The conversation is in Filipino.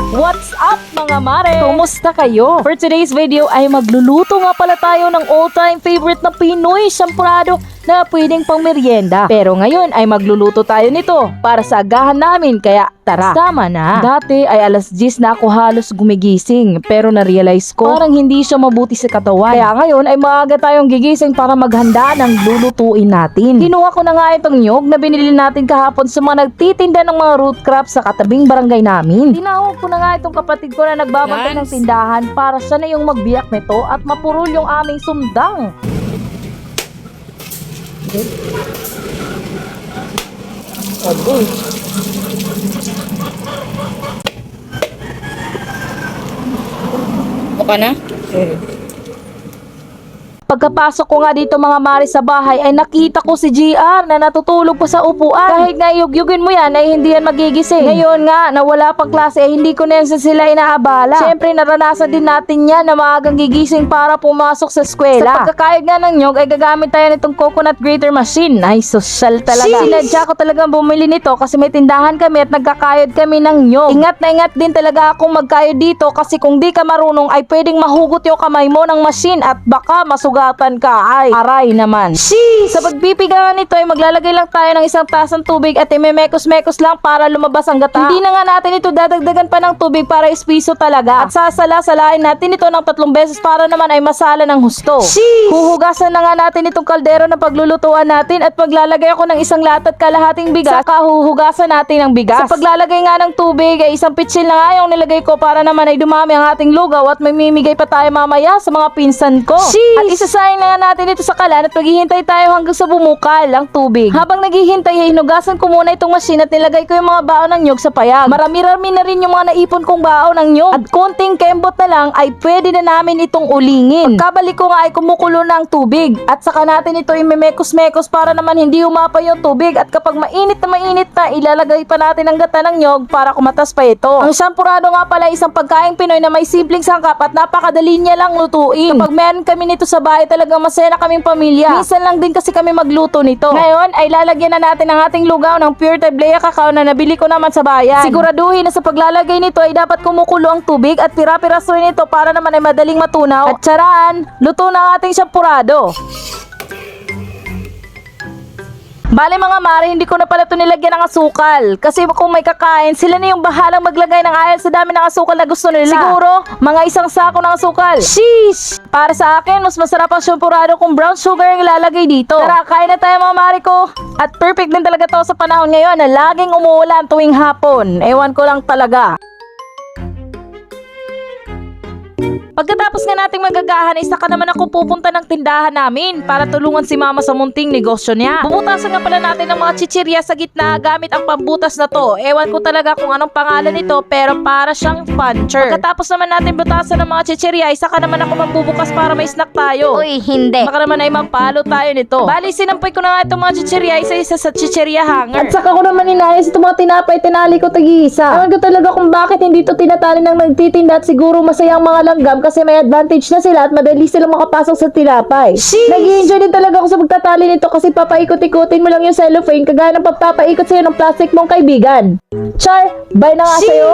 What's up mga mare? Kumusta kayo? For today's video ay magluluto nga pala tayo ng all-time favorite na Pinoy champurrado na pwedeng pang merienda. Pero ngayon ay magluluto tayo nito para sa agahan namin, kaya tara, sama na. Dati ay alas 10 na ako halos gumigising, pero na-realize ko parang hindi siya mabuti sa katawan. Kaya ngayon ay maaga tayong gigising para maghanda ng lulutuin natin. Kinuha ko na nga itong nyog na binili natin kahapon sa mga nagtitinda ng mga root crops sa katabing barangay namin. Tinawag ko na nga itong kapatid ko na nagbabantay ng tindahan para siya na yung magbiyak nito at mapurol yung aming sundang. Agoy. Okay na? Pagkapasok ko nga dito mga mare sa bahay ay nakita ko si GR na natutulog pa sa upuan. Kahit nga yugyugin mo yan ay hindi yan magigising. Ngayon nga nawala pang klase ay hindi ko na yan sila inaabala. Siyempre naranasan din natin yan na maagang gigising para pumasok sa eskwela. Sa pagkakayod nga ng nyog ay gagamit tayo nitong coconut grater machine. Ay social talaga. Sinadya ko talagang bumili nito kasi may tindahan kami at nagkakayod kami ng nyog. Ingat na ingat din talaga akong magkayod dito kasi kung di ka marunong ay pwedeng mahugot yung kamay mo ng machine at baka masugatan ka. Ay, aray naman. Sa pagpipigaan nito ay maglalagay lang tayo ng isang tasang tubig at imemekos-mekos lang para lumabas ang gata. Hindi na nga natin ito dadagdagan pa ng tubig para espiso talaga. At sasala-salain natin ito ng 3 beses para naman ay masala ng husto. Huhugasan na nga natin itong kaldero na paglulutuan natin at maglalagay ako ng isang lata at kalahating bigas. Saka huhugasan natin ang bigas. Sa paglalagay nga ng tubig ay isang pitsil na nga yung nilagay ko para naman ay dumami ang ating lugaw at may mimigay pa tayo mamaya sa mga pinsan ko. At isasahin na nga natin ito sa kalan at maghihintay tayo hanggang sa bumukal ang tubig. Habang naghihintay ay hinugasan ko muna itong machine at nilagay ko yung mga baon ng nyog sa payag. Marami-rami na rin yung mga naipon kong baon ng nyog. At konting kembot na lang ay pwede na namin itong ulingin. Pagkabalik ko nga ay kumukulo na ang tubig. At saka natin ito imemekos-mekos para naman hindi umapa yung tubig. At kapag mainit na ilalagay pa natin ang gata ng nyog para kumatas pa ito. Ang champurrado nga pala isang pagkaing Pinoy na may simpleng sangkap at napakadali niya lang lutuin. Kapag meron kami nito sa bahay talagang masaya na kaming pamilya. Minsan lang din kasi kami magluto nito. Ngayon ay lalagyan na natin ang ating lugaw ng pure Tablea cacao na nabili ko naman sa bayan. Siguraduhin na sa paglalagay nito ay dapat kumukulo ang tubig at pira-pirasuin ito para naman ay madaling matunaw. At charaan, luto na ang ating champurrado. Bale mga mare, hindi ko na pala ito nilagyan ng asukal. Kasi kung may kakain, sila na yung bahalang maglagay ng ayal sa dami ng asukal na gusto nila. Siguro, mga isang sako ng asukal. Sheesh! Para sa akin, mas masarap ang champurrado kung brown sugar yung ilalagay dito. Tara, kain na tayo mga mare ko. At perfect din talaga to sa panahon ngayon na laging umuulan tuwing hapon. Ewan ko lang talaga. Pagkatapos nga nating magagahan, isa ka naman ako pupunta ng tindahan namin para tulungan si mama sa munting negosyo niya. Bubutasan nga pala natin ng mga chichirya sa gitna gamit ang pambutas na to. Ewan ko talaga kung anong pangalan nito pero para siyang puncher. Pagkatapos naman natin butasan ng mga chichirya, isa ka naman ako magbubukas para may snack tayo. Uy, hindi. Baka naman ay mampalo tayo nito. Bali, sinampoy ko na nga itong mga chichirya isa-isa sa chichirya hanger. At saka ko naman inayos itong mga tinapay, tinali ko tag-iisa. Ewan ko talaga kung bakit hindi to tinatali ng nagtitinda at siguro masayang mga langgam kasi may advantage na sila at madali silang makapasok sa tinapay. Nag-i-enjoy din talaga ako sa pagtatali nito kasi papaikot-ikotin mo lang yung cellophane kagaya ng pagpapaikot sa'yo ng plastic mong kaibigan. Char, bye na nga sa'yo.